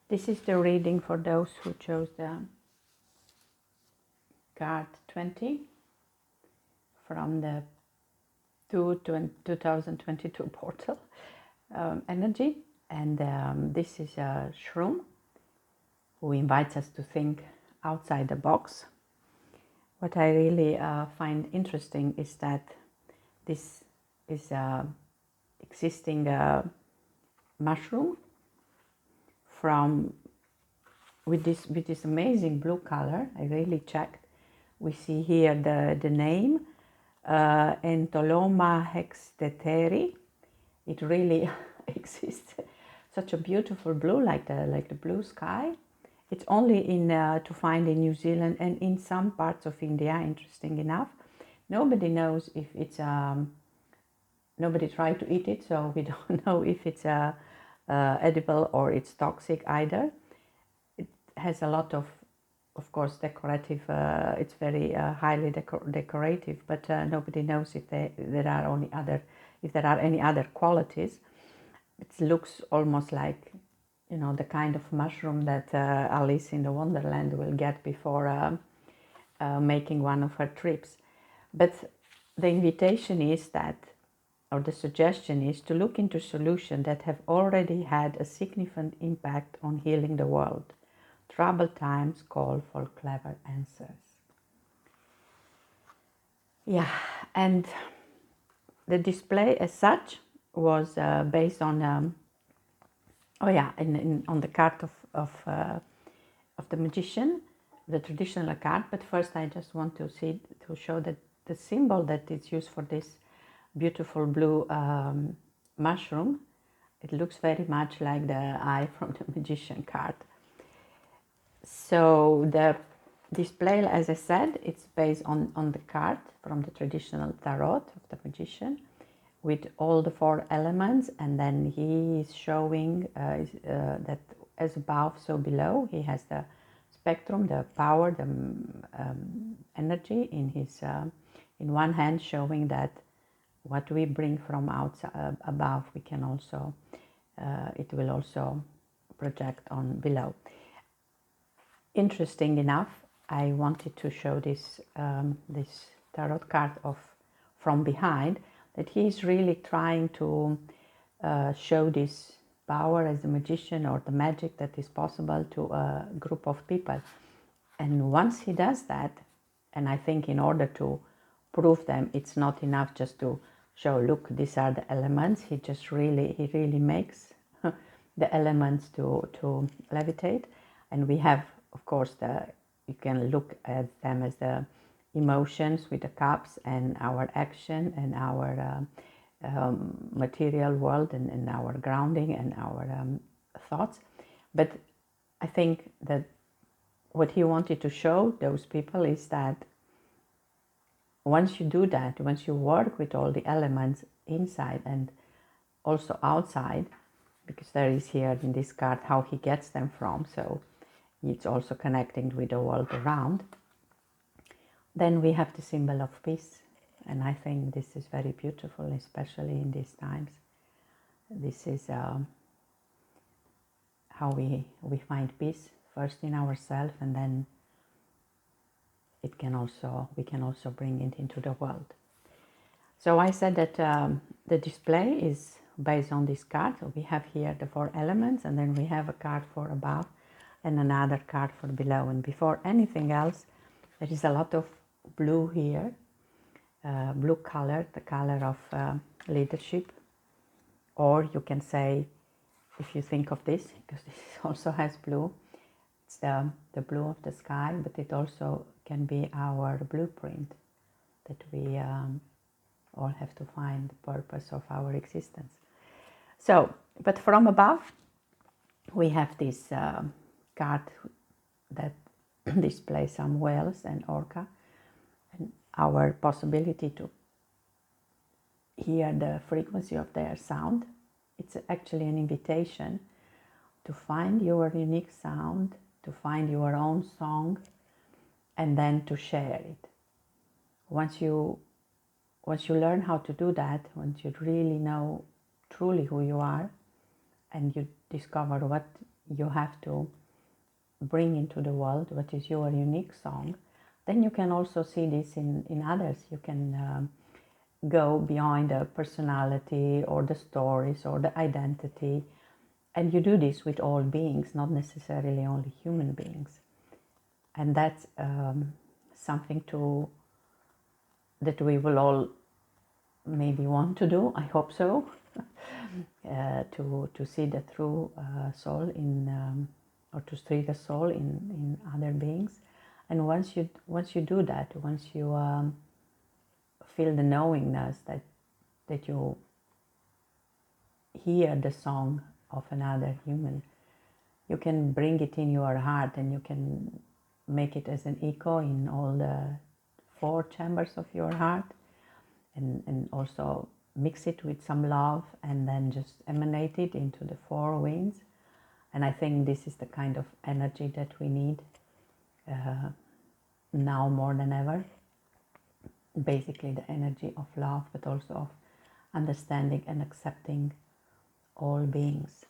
This is the reading for those who chose the card 20 from the 2022 portal energy. And this is a shroom who invites us to think outside the box. What I really find interesting is that this is existing mushroom from with this amazing blue color. I really checked. We see here the name Entoloma hexteteri. It really exists. Such a beautiful blue, like the blue sky. It's only to find in New Zealand and in some parts of India. Interesting enough, nobody knows if it's nobody tried to eat it, so we don't know if it's edible or it's toxic either. It has a lot of course, decorative. It's very highly decorative, but nobody knows if there are any other qualities. It looks almost like, you know, the kind of mushroom that Alice in the Wonderland will get before making one of her trips. But the invitation is that, or the suggestion is, to look into solutions that have already had a significant impact on healing the world. Troubled times call for clever answers. Yeah, and the display as such was based on on the card of the magician, the traditional card. But first, I just want to show that the symbol that is used for this beautiful blue mushroom. It looks very much like the eye from the magician card. So the display, as I said, it's based on the card from the traditional tarot of the magician, with all the 4 elements, and then he is showing that as above, so below. He has the spectrum, the power, the energy in his in one hand, showing that what we bring from outside above, we can also it will also project on below. Interesting enough, I wanted to show this this tarot card from behind, that he is really trying to show this power as a magician, or the magic that is possible to a group of people. And once he does that, and I think in order to prove them, it's not enough just to show, look, these are the elements. He really makes the elements to levitate. And we have, of course, you can look at them as the emotions with the cups, and our action, and our material world, and our grounding, and our thoughts. But I think that what he wanted to show those people is that once you do that, once you work with all the elements inside and also outside, because there is here in this card how he gets them from, so it's also connecting with the world around, then we have the symbol of peace. And I think this is very beautiful, especially in these times. This is how we find peace, first in ourselves, and then we can also bring it into the world. So I said that the display is based on this card. So we have here the 4 elements, and then we have a card for above and another card for below. And before anything else, there is a lot of blue here, blue color, the color of leadership. Or you can say, if you think of this, because this also has blue, it's the blue of the sky, but it also can be our blueprint, that we all have to find the purpose of our existence. So, but from above, we have this card that displays some whales and orca, and our possibility to hear the frequency of their sound. It's actually an invitation to find your unique sound, to find your own song, and then to share it. Once you learn how to do that, once you really know truly who you are, and you discover what you have to bring into the world, what is your unique song, then you can also see this in others. You can go beyond the personality or the stories or the identity. And you do this with all beings, not necessarily only human beings. And that's something that we will all maybe want to do, I hope so, to see the true soul or to see the soul in other beings. And once you do that, once you feel the knowingness that you hear the song of another human, you can bring it in your heart and you can make it as an echo in all the 4 chambers of your heart, and also mix it with some love and then just emanate it into the 4 winds. And I think this is the kind of energy that we need now more than ever. Basically the energy of love, but also of understanding and accepting all beings.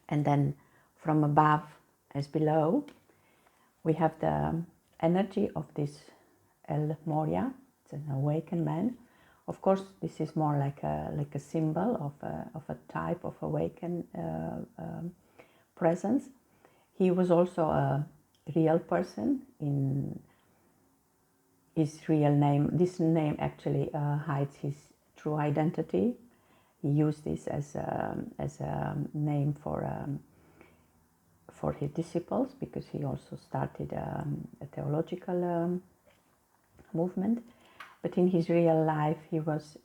And then from above as below, we have the energy of this El Moria. It's an awakened man. Of course, this is more like a symbol of a type of awakened presence. He was also a real person. In his real name, this name actually hides his true identity. He used this as a name for his disciples, because he also started a theological movement. But in his real life, he was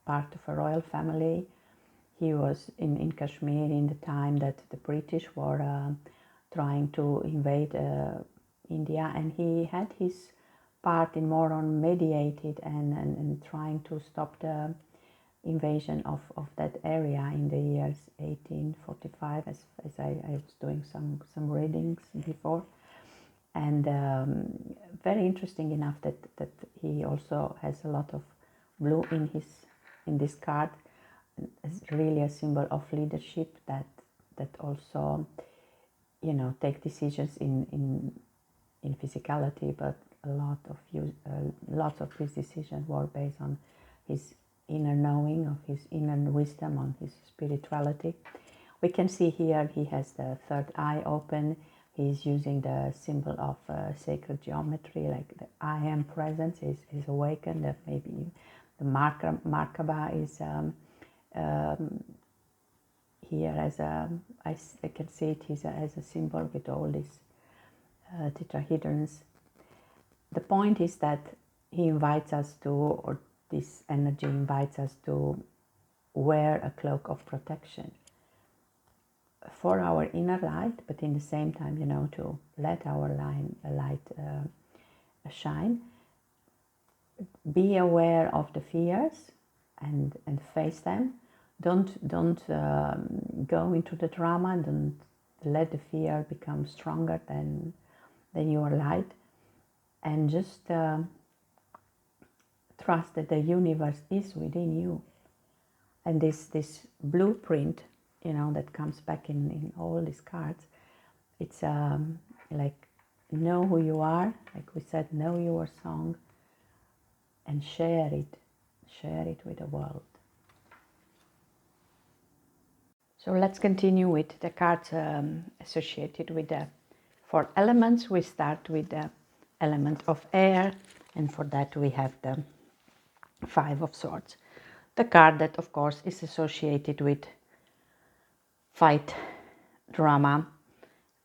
part of a royal family. He was in Kashmir in the time that the British were trying to invade India, and he had his part in more on mediated and trying to stop the invasion of that area in the years 1845, as I was doing some readings before. And very interesting enough that he also has a lot of blue in this card. It's really a symbol of leadership that also, you know, take decisions in physicality, but lots of his decisions were based on his inner knowing, of his inner wisdom, on his spirituality. We can see here he has the third eye open. He's using the symbol of sacred geometry, like the I am presence is awakened. That maybe the Markaba is here as I can see it as a symbol with all these tetrahedrons. The point is that he invites us to, or this energy invites us to wear a cloak of protection for our inner light, but in the same time, you know, to let our light shine. Be aware of the fears and face them. Don't go into the drama, and don't let the fear become stronger than your light, and just trust that the universe is within you. And this blueprint, you know, that comes back in all these cards, it's like, know who you are, like we said, know your song, and share it with the world. So let's continue with the cards associated with the 4 elements. We start with the element of air, and for that we have the 5 of Swords. The card that, of course, is associated with fight, drama,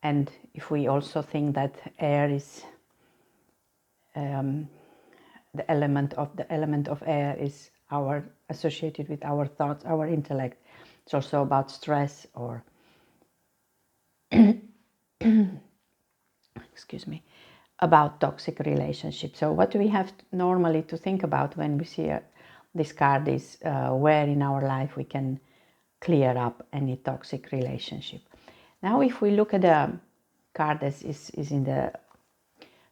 and if we also think that air is the element of air is associated with our thoughts, our intellect. It's also about stress or excuse me, about toxic relationships. So what we have normally to think about when we see this card is where in our life we can clear up any toxic relationship. Now, if we look at the card that is in the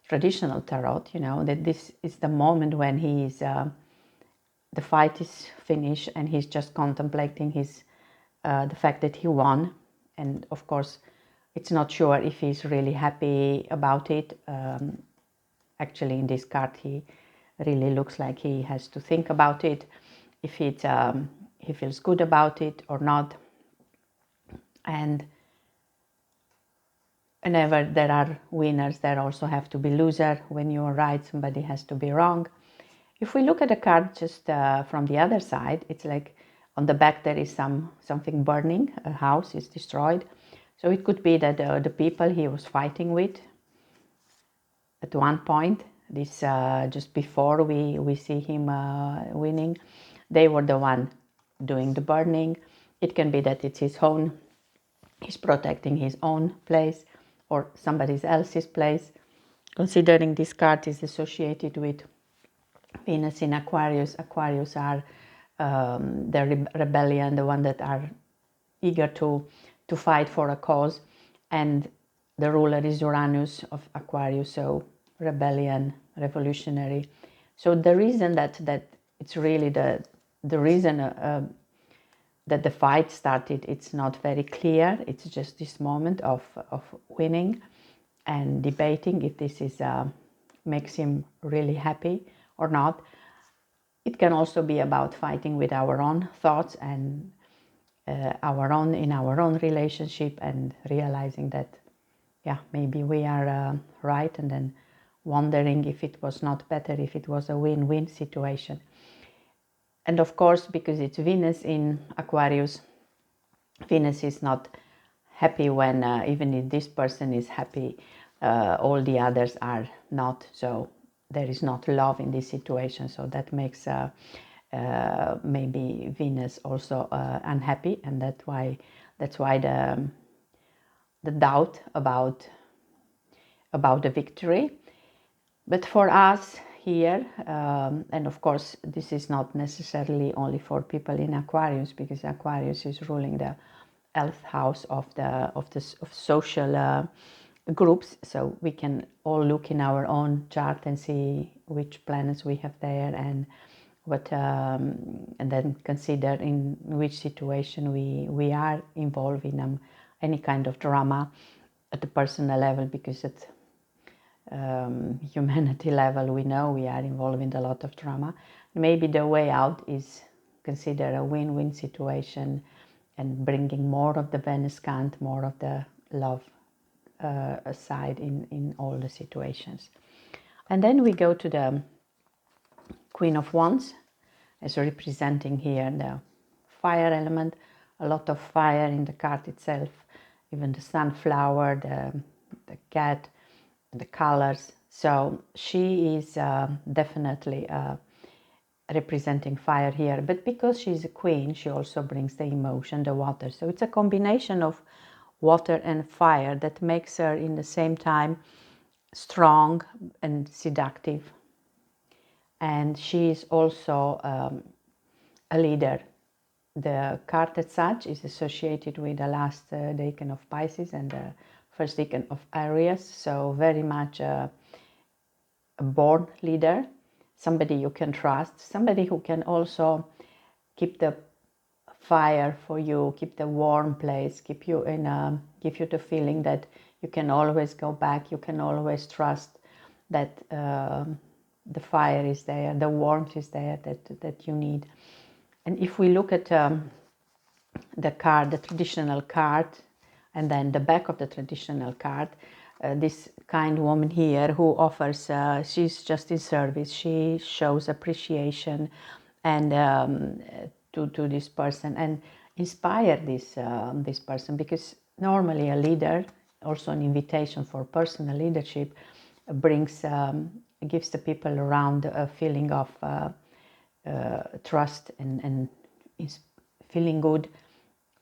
traditional tarot, you know, that this is the moment when he is, the fight is finished and he's just contemplating his the fact that he won. And of course, it's not sure if he's really happy about it. Actually, in this card, he really looks like he has to think about it, if he feels good about it or not. And whenever there are winners, there also have to be loser. When you are right, somebody has to be wrong. If we look at the card just from the other side, it's like on the back there is something burning, a house is destroyed. So it could be that the people he was fighting with at one point, this just before we see him winning, they were the one doing the burning. It can be that it's his own, he's protecting his own place or somebody else's place. Considering this card is associated with Venus in Aquarius, Aquarius are the rebellion, the one that are eager to fight for a cause, and the ruler is Uranus of Aquarius, so rebellion, revolutionary. So the reason that it's really the reason that the fight started, it's not very clear. It's just this moment of winning and debating if this is makes him really happy or not. It can also be about fighting with our own thoughts and our own relationship, and realizing that, yeah, maybe we are right, and then wondering if it was not better if it was a win-win situation. And of course, because it's Venus in Aquarius, Venus is not happy when even if this person is happy, all the others are not. So there is not love in this situation. So that makes maybe Venus also unhappy, and that's why the doubt about the victory. But for us here, and of course this is not necessarily only for people in Aquarius, because Aquarius is ruling the 11th house of social groups, so we can all look in our own chart and see which planets we have there, and what and then consider in which situation we are involved in any kind of drama at the personal level, because at humanity level we know we are involved in a lot of drama. Maybe the way out is consider a win-win situation and bringing more of the Venus cant, more of the love side in all the situations. And then we go to the Queen of Wands, as representing here the fire element, a lot of fire in the card itself, even the sunflower, the cat, the colors. So she is definitely representing fire here, but because she's a queen, she also brings the emotion, the water. So it's a combination of water and fire that makes her in the same time strong and seductive. And she is also a leader. The card as such is associated with the last decan of Pisces and the first decan of Aries, so very much a born leader, somebody you can trust, somebody who can also keep the fire for you, keep the warm place, keep you give you the feeling that you can always go back, you can always trust that the fire is there, the warmth is there that you need. And if we look at the card, the traditional card, and then the back of the traditional card, this kind woman here who offers, she's just in service, she shows appreciation and to this person, and inspire this person, because normally a leader, also an invitation for personal leadership, brings gives the people around a feeling of trust and feeling good,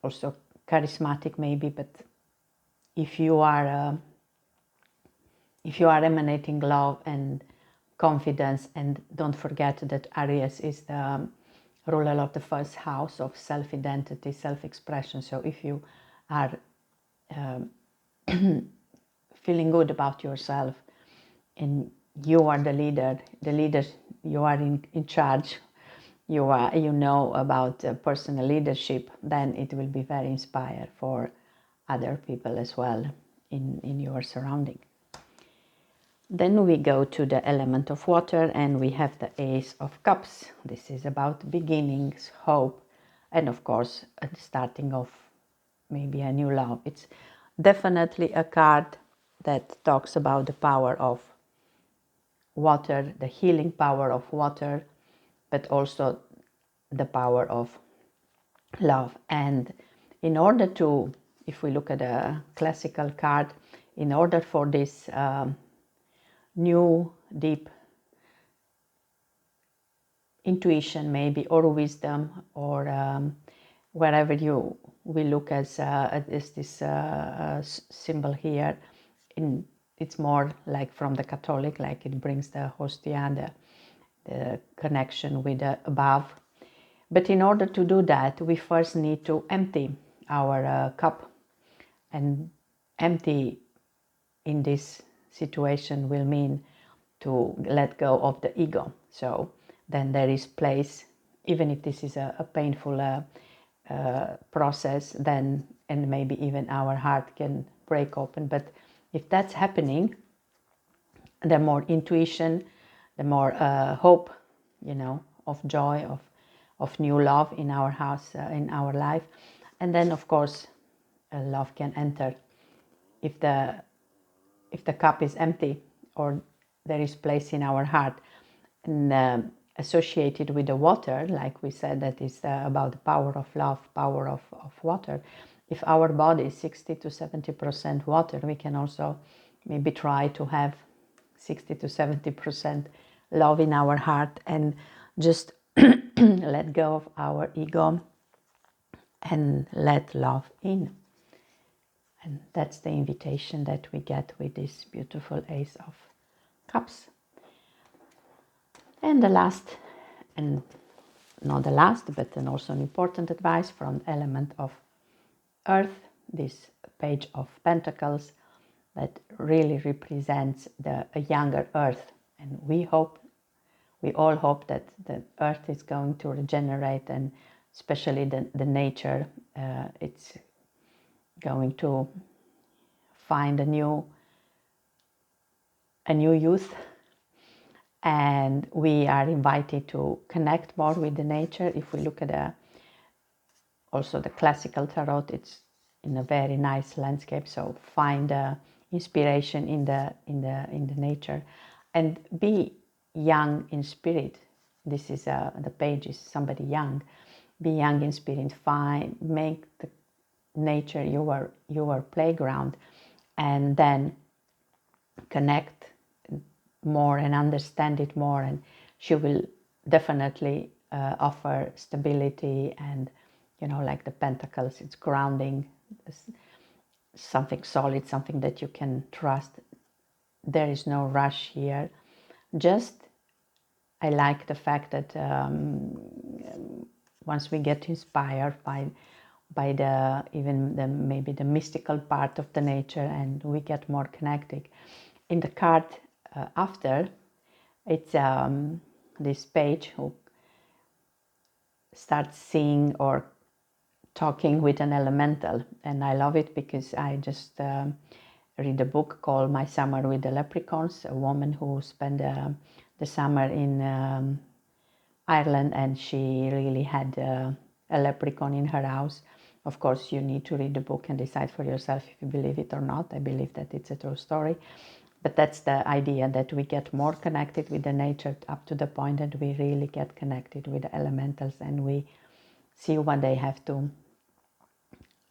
also charismatic maybe. But if you are emanating love and confidence, and don't forget that Aries is the ruler of the first house of self-identity, self-expression. So if you are feeling good about yourself and you are the leader, you are in charge, you know about personal leadership, then it will be very inspiring for other people as well in your surrounding. Then we go to the element of water, and we have the Ace of Cups. This is about beginnings, hope, and of course the starting of maybe a new love. It's definitely a card that talks about the power of water, the healing power of water, but also the power of love. And in order to, if we look at a classical card, in order for this new deep intuition maybe, or wisdom, or wherever you we look as this symbol here, it's more like from the Catholic, like it brings the hostia, the connection with the above. But in order to do that, we first need to empty our cup, and empty in this situation will mean to let go of the ego. So then there is place, even if this is a painful process, then, and maybe even our heart can break open. But if that's happening, the more intuition, the more hope, of joy, of new love in our house, in our life. And then of course love can enter. If the cup is empty, or there is place in our heart, and associated with the water, like we said, that is about the power of love, power of water. If our body is 60 to 70% water, we can also maybe try to have 60 to 70% love in our heart, and just let go of our ego and let love in. And that's the invitation that we get with this beautiful Ace of Cups. And the last, and not the last, but then also an important advice from the element of Earth, this Page of Pentacles that really represents a younger Earth. And we all hope that the Earth is going to regenerate, and especially the nature, it's going to find a new youth. And we are invited to connect more with the nature. If we look at also the classical tarot, it's in a very nice landscape. So find inspiration in the nature, and be young in spirit. This is the page is somebody young. Be young in spirit. Make the nature your playground, and then connect more and understand it more, and she will definitely offer stability, and like the pentacles, it's grounding, something solid, something that you can trust. There is no rush here. Just I like the fact that once we get inspired by maybe the mystical part of the nature, and we get more connected. In the card after, it's this page who starts seeing or talking with an elemental, and I love it because I just read a book called My Summer with the Leprechauns, a woman who spent the summer in Ireland, and she really had a leprechaun in her house. Of course, you need to read the book and decide for yourself if you believe it or not. I believe that it's a true story. But that's the idea, that we get more connected with the nature up to the point that we really get connected with the elementals, and we see what they have to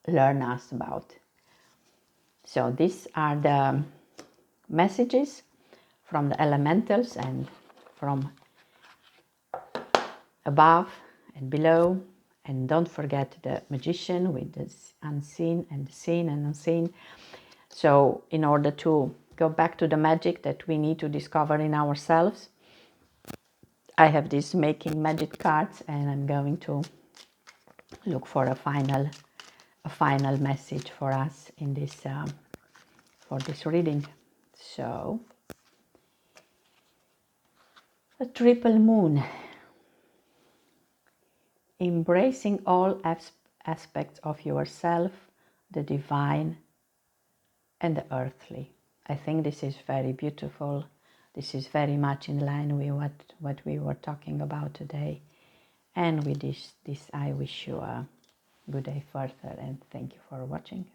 learn us about. So these are the messages from the elementals and from above and below. And don't forget the magician with the unseen and the seen and unseen. So in order to go back to the magic that we need to discover in ourselves, I have these making magic cards, and I'm going to look for a final message for us in this for this reading. So a triple moon. embracing all aspects of yourself, the divine and the earthly. I think this is very beautiful. This is very much in line with what we were talking about today. And with this I wish you a good day further, and thank you for watching.